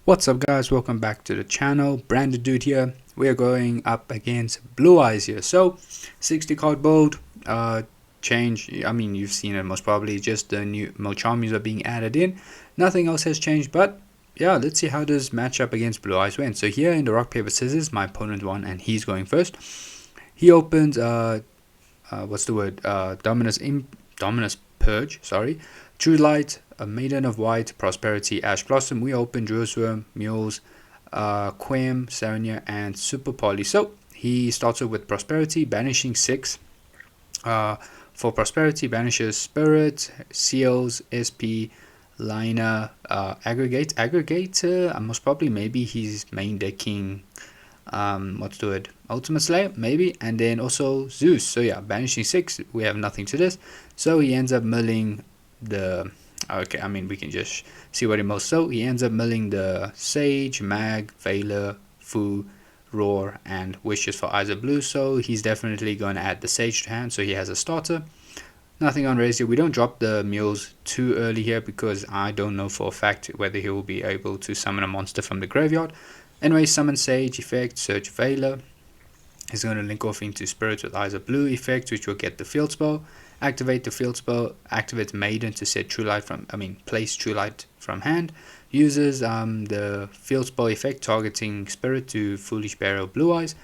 What's up guys, welcome back to the channel. Branded Dude here. We are going up against Blue Eyes here. So 60 card build, change, I mean you've seen it most probably, just the new Mochamis are being added in. Nothing else has changed, but yeah, let's see how this matchup against Blue Eyes went. So here in the rock paper scissors, my opponent won and he's going first. He opens Dominus Purge, True Light, a Maiden of White, Prosperity, Ash Blossom. We open Jerusalem, Mules, Quem, Sarnia, and Super Poly. So he starts off with Prosperity, banishing 6. For Prosperity, banishes Spirit, Seals, SP, Liner, Aggregator. Most probably, maybe he's main decking. Ultimate Slayer, maybe, and then also Zeus. So yeah, banishing 6. We have nothing to this. So he ends up milling the. Okay, I mean we can just see what he mills. So he ends up milling the Sage, Mag, Veiler, Fu, Roar, and Wishes for Eyes of Blue. So he's definitely going to add the Sage to hand. So he has a starter. Nothing on raise here. We don't drop the mules too early here because I don't know for a fact whether he will be able to summon a monster from the graveyard. Anyway, summon Sage effect, search Veiler. He's going to link off into Spirit with Eyes of Blue effect, which will get the field spell. Activate the field spell, activate Maiden to set True Light place True Light from hand. Uses the field spell effect targeting Spirit to Foolish Burial Blue Eyes.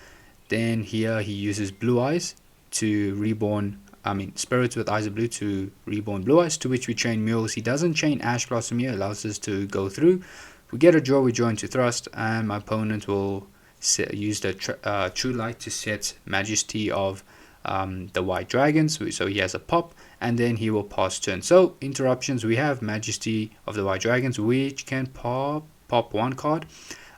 Then here he uses Blue Eyes to reborn, Spirits with Eyes of Blue to reborn Blue Eyes, to which we chain Mules. He doesn't chain Ash Blossom here, allows us to go through. We get a draw, we draw into Thrust, and my opponent will use the True Light to set Majesty of the White Dragons, so he has a pop, and then he will pass turn. So interruptions, we have Majesty of the White Dragons, which can pop one card.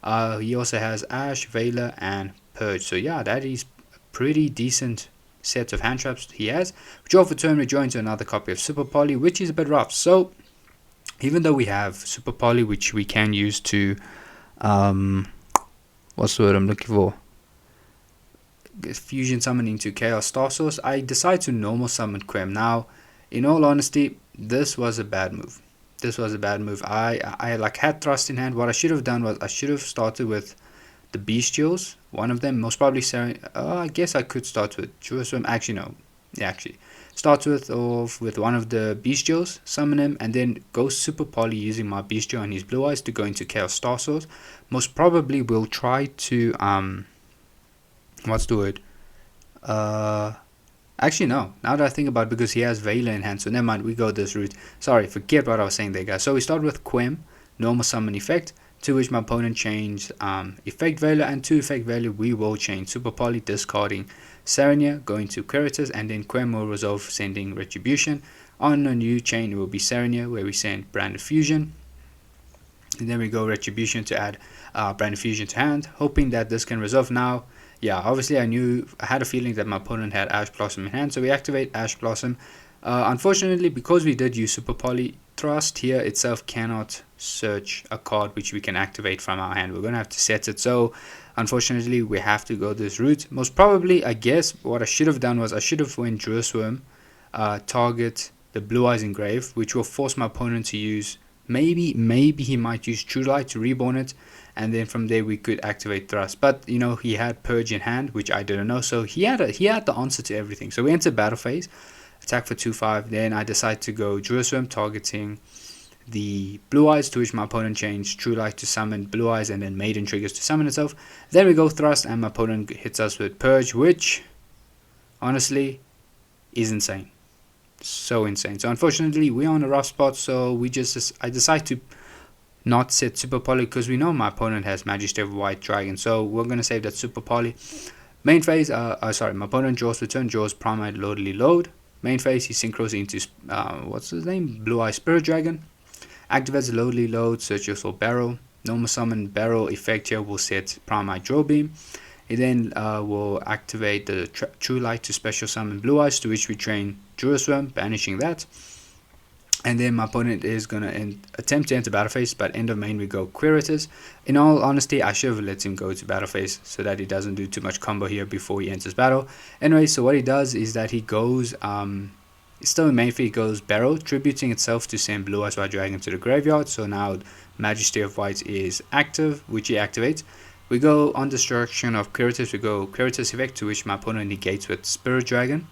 He also has Ash, Veiler, and Purge. So yeah, that is a pretty decent set of hand traps he has. We draw for turn, we draw into another copy of Super Poly, which is a bit rough. So even though we have Super Poly, which we can use to what's the word I'm looking for? Fusion summon into Chaos Star Source, I decide to normal summon Quem. Now, in all honesty, this was a bad move. I like had Thrust in hand. What I should have done was I should have started with the Bestials. One of them, most probably I guess I could start with Jerusalem. Actually, no. Yeah, actually. Start with one of the Bestials, summon him, and then go Super Poly using my Bestial and his Blue Eyes to go into Chaos Star Source. Most probably we'll try to actually no, now that I think about it, because he has Veiler in hand, so never mind, we go this route. Sorry, forget what I was saying there, guys. So we start with Quem, normal summon effect, to which my opponent changed effect Veiler, and to effect Veiler we will change Super Poly, discarding Sarnia, going to Quiritus, and then Quem will resolve sending Retribution. On a new chain it will be Sarnia, where we send Branded Fusion, and then we go Retribution to add Branded Fusion to hand, hoping that this can resolve. Now yeah, obviously I had a feeling that my opponent had Ash Blossom in hand, so we activate Ash Blossom. Unfortunately, because we did use Super Poly, Thrust here itself cannot search a card which we can activate from our hand. We're going to have to set it, so unfortunately we have to go this route. Most probably, I guess, what I should have done was I should have went Jerusalem, target the Blue Eyes Engrave, which will force my opponent to use, maybe he might use True Light to reborn it, and then from there we could activate Thrust. But you know, he had Purge in hand, which I didn't know, so he had the answer to everything. So we enter battle phase, attack for 2/5. Then I decide to go Jerusalem, targeting the Blue Eyes, to which my opponent changed True Light to summon Blue Eyes, and then Maiden triggers to summon itself. Then we go Thrust, and my opponent hits us with Purge, which honestly is insane. So insane. So unfortunately we're on a rough spot, so I decide to not set Super Poly because we know my opponent has Majesty of White Dragon, so we're going to save that Super Poly. Main phase, my opponent draws for turn, draws Primite Lordly Load. Main phase, he synchros into what's his name, Blue Eye Spirit Dragon. Activates Lordly Load, search your soul barrel. Normal summon barrel effect here will set Primite Draw Beam. It then will activate the True Light to special summon Blue Eyes, to which we train Jerusalem, banishing that. And then my opponent is going to attempt to enter battle phase, but end of main we go Quiritus. In all honesty, I should have let him go to battle phase so that he doesn't do too much combo here before he enters battle. Anyway, so what he does is that he goes Still in main phase, he goes Barrel, tributing itself to send Blue Eyes White Dragon to the graveyard. So now Majesty of White is active, which he activates. We go on destruction of Curatus, we go Curatus effect, to which my opponent negates with Spirit Dragon.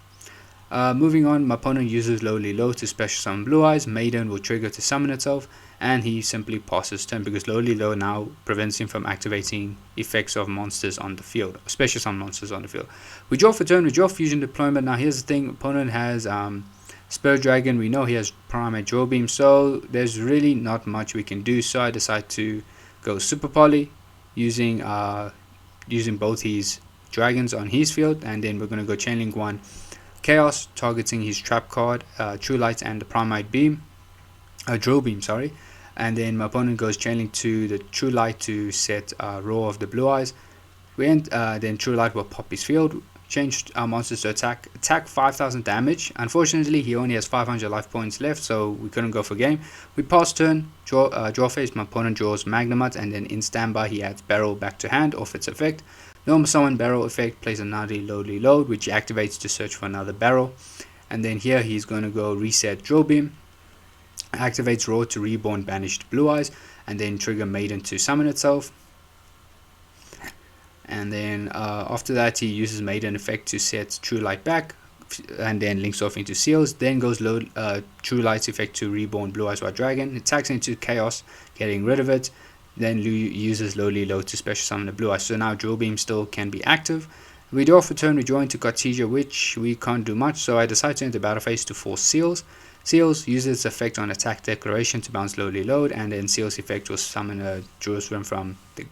Moving on, my opponent uses Lowly Low to special summon Blue Eyes. Maiden will trigger to summon itself, and he simply passes turn because Lowly Low now prevents him from activating effects of monsters on the field, special summon monsters on the field. We draw for turn, we draw Fusion Deployment. Now here's the thing, opponent has Spirit Dragon, we know he has Primate Draw Beam, so there's really not much we can do. So I decide to go Super Poly, using both his dragons on his field, and then we're going to go Chain Link 1 Chaos, targeting his trap card, True Light and the Primate Beam, Draw Beam, sorry. And then my opponent goes Chain Link to the True Light to set Roar of the Blue Eyes. Then True Light will pop his field, change our monsters to attack 5000 damage. Unfortunately, he only has 500 life points left, so we couldn't go for game. We pass turn, draw phase, my opponent draws Magnemite, and then in standby he adds Barrel back to hand off its effect. Normal summon Barrel effect, plays another Lowly Load, which he activates to search for another Barrel. And then here he's going to go reset Draw Beam, activates Roar to reborn banished Blue Eyes, and then trigger Maiden to summon itself. And then after that he uses Maiden effect to set True Light back, and then links off into Seals. Then goes True Light's effect to reborn Blue Eyes White Dragon, attacks into Chaos, getting rid of it. Then uses Lowly Low to special summon the Blue Eyes. So now Draw Beam still can be active. We draw for turn, we draw into Cartesia, which we can't do much, so I decide to enter battle phase to force Seals. Seals uses its effect on attack declaration to bounce Lowly Load, and then Seals effect will summon a Jerusalem from the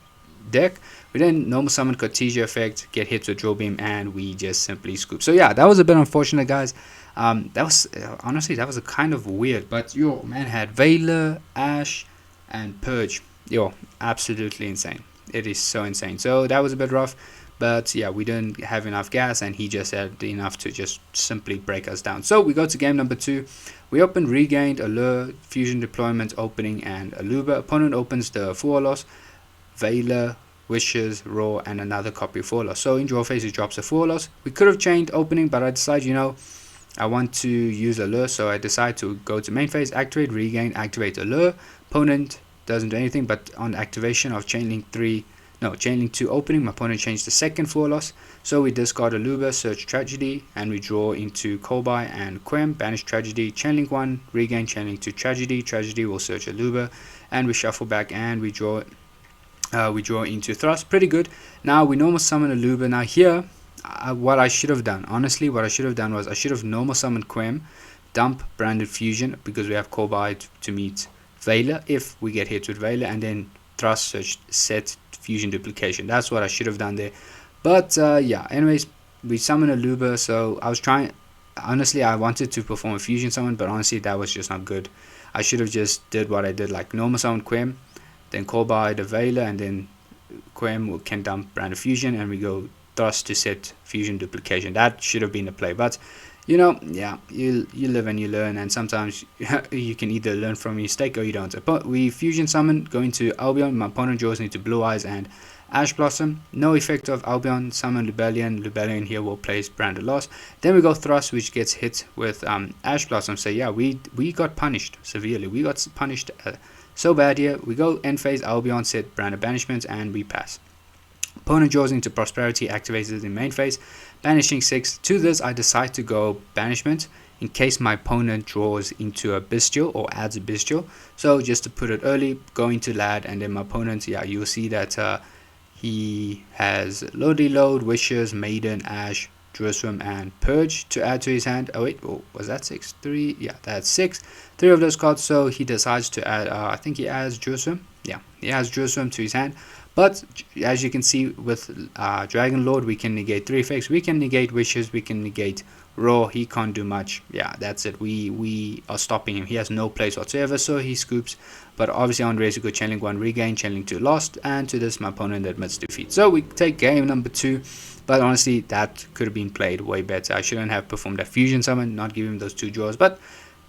deck. We then normal summon Cartesia effect, get hit with Draw Beam, and we just simply scoop. So yeah, that was a bit unfortunate, guys. That was honestly, that was a kind of weird, but yo, man had Veiler, Ash, and Purge. Yo, absolutely insane. It is so insane. So that was a bit rough, but yeah, we didn't have enough gas, and he just had enough to just simply break us down. So we go to game number 2. We open Regained, Allure, Fusion Deployment, Opening, and Aluba. Opponent opens the Fuolos, Veiler, Wishes, Roar, and another copy of Fuolos. So in draw phase, he drops a Fuolos. We could have chained Opening, but I decided, you know, I want to use Allure, so I decide to go to main phase, activate Regain, activate Allure. Opponent doesn't do anything, but on activation of Chain Link 2 opening, my opponent changed the second Fuolos. So we discard Aluba, search Tragedy, and we draw into Kolbai and Quem, banish Tragedy, Chain Link 1, Regain, Chain Link 2 Tragedy. Tragedy will search Aluba, and we shuffle back and we draw into Thrust. Pretty good. Now we normal summon Aluba. Now here, what I should have done, honestly, what I should have done was I should have normal summoned Quem, dump Branded Fusion, because we have Kolbai to meet Veiler if we get hit with Veiler, and then Thrust, search, set Fusion Duplication. That's what I should have done there. But yeah, anyways, we summon Aluba. So I was trying, honestly, I wanted to perform a Fusion summon, but honestly that was just not good. I should have just did what I did, like normal summon Quem, then call by the Veiler, and then Quem can dump Brand of Fusion, and we go Thrust to set Fusion Duplication. That should have been the play, but you know, yeah, you live and you learn, and sometimes you can either learn from your mistake or you don't. But we Fusion summon, going to Albion. My opponent draws into Blue Eyes and Ash Blossom. No effect of Albion. Summon Lubellion. Lubellion here will place Brand of Loss. Then we go Thrust, which gets hit with Ash Blossom. So yeah, we got punished severely. We got punished so bad here. We go end phase, Albion, set Brand of Banishment, and we pass. Opponent draws into Prosperity, activates it in main phase, banishing 6. To this, I decide to go Banishment in case my opponent draws into a Bestial or adds a Bestial. So just to put it early, go into Lad, and then my opponent, yeah, you'll see that he has Lowly Load, Wishes, Maiden, Ash, Jerusalem, and Purge to add to his hand. Oh wait, was that 6? 3? Yeah, that's 6. 3 of those cards, so he decides to add, I think he adds Jerusalem. Yeah, he adds Jerusalem to his hand. But as you can see with Dragon Lord, we can negate 3 effects. We can negate Wishes, we can negate Roar. He can't do much. Yeah, that's it. We are stopping him. He has no place whatsoever, so he scoops. But obviously on raise, we go Chain Link 1 Regain, Chain Link 2 Lost, and to this my opponent admits defeat. So we take game number 2. But honestly, that could have been played way better. I shouldn't have performed that Fusion Summon, not give him those 2 draws. But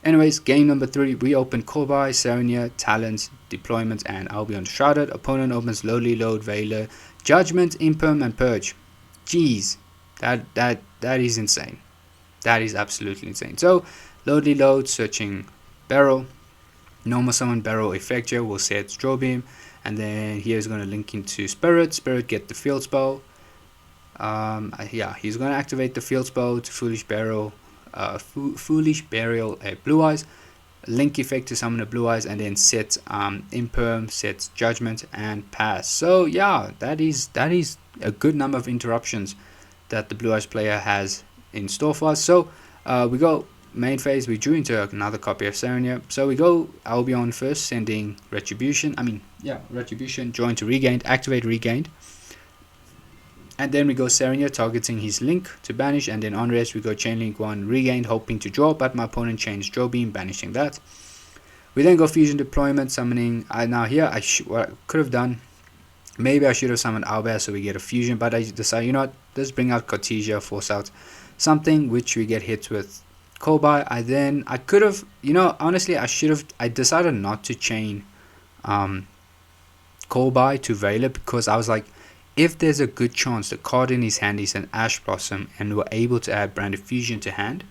anyways, game number 3, we open Kolbai, Saronia, Talent, Deployment, and Albion Shrouded. Opponent opens Lowly Load, Veiler, Judgment, Imperm, and Purge. Jeez, that is insane. That is absolutely insane. So load reload, searching barrel, normal summon barrel effector will set draw beam, and then here is going to link into spirit get the field spell. Yeah, he's going to activate the field spell to foolish burial blue eyes, link effect to summon a blue eyes, and then set imperm, set judgment, and pass. So yeah, that is a good number of interruptions that the blue eyes player has in store for us. So we go main phase, we drew into another copy of Serenia. So we go Albion first, sending retribution, retribution, join to regained, activate regained. And then we go Serenia, targeting his link to banish, and then on rest we go chain link 1 regained, hoping to draw, but my opponent changed draw beam, banishing that. We then go fusion deployment, summoning. Now here what I could have done, maybe I should have summoned Owlbear so we get a fusion, but I decided, you know what, let's bring out Cartesia, force out something which we get hit with Kolbai. I could have, honestly I decided not to chain Kolbai to Veiler, because I was like, if there's a good chance the card in his hand is an Ash Blossom and we're able to add Brand of Fusion to hand,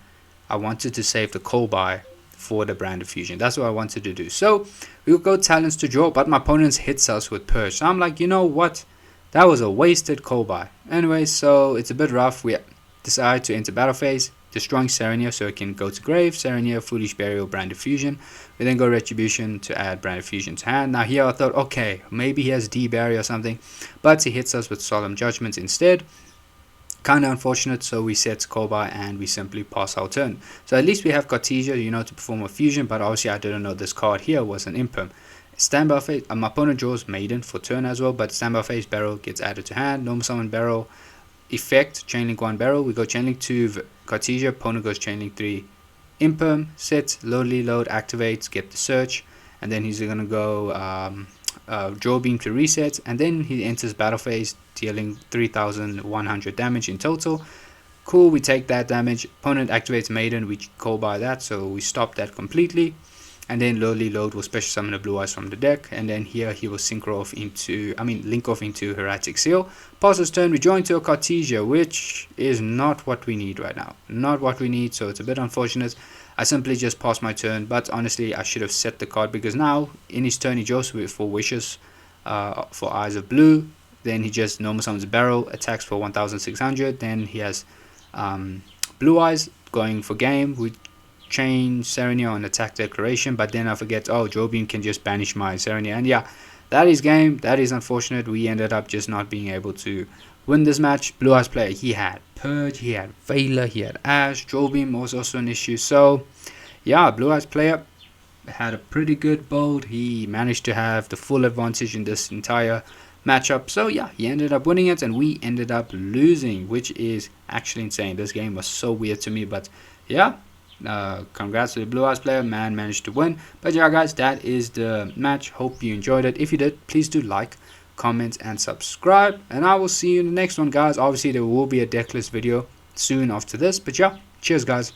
I wanted to save the Kolbai for the Brand of Fusion. That's what I wanted to do. So we will go Talents to draw, but my opponent hits us with Purge. So I'm like, you know what? That was a wasted Kolbai. Anyway, so it's a bit rough. We decide to enter battle phase, destroying Serenia so it can go to grave. Serenia, Foolish Burial, Brand of Fusion. We then go Retribution to add Brand of Fusion to hand. Now here I thought, okay, maybe he has D-Barrier or something, but he hits us with Solemn Judgment instead. Kinda unfortunate, so we set Kolbai and we simply pass our turn. So at least we have Cartesia, to perform a fusion, but obviously I didn't know this card here was an Imperm. Standby phase, my opponent draws Maiden for turn as well, but standby phase Barrel gets added to hand. Normal summon Barrel effect, chainlink 1 Barrel. We go chainlink 2 Cartesia, opponent goes chainlink 3 Imperm, set, load, activates, get the search, and then he's gonna go draw beam to reset, and then he enters battle phase, dealing 3100 damage in total. Cool, we take that damage. Opponent activates Maiden, we call by that, so we stop that completely. And then load will special summon a blue eyes from the deck, and then here he will link off into Hieratic Seal. Passes turn, we join to a Cartesia, which is not what we need right now. Not what we need, so it's a bit unfortunate. I simply just passed my turn, but honestly I should have set the card, because now in his turn he draws for wishes for Eyes of Blue. Then he just normal summons a Barrel, attacks for 1600. Then he has Blue Eyes going for game. We change Serenia on attack declaration, but then I forget, draw beam can just banish my Serenia, and yeah, that is game. That is unfortunate. We ended up just not being able to win this match. Blue Eyes player, he had Purge, he had Veiler, he had Ash, draw beam was also an issue. So yeah, Blue Eyes player had a pretty good build. He managed to have the full advantage in this entire matchup. So yeah, he ended up winning it and we ended up losing, which is actually insane. This game was so weird to me, but yeah, congrats to the Blue Eyes player, man managed to win. But yeah guys, that is the match. Hope you enjoyed it. If you did, please do like, comment and subscribe, and I will see you in the next one guys. Obviously there will be a decklist video soon after this, but yeah, cheers guys.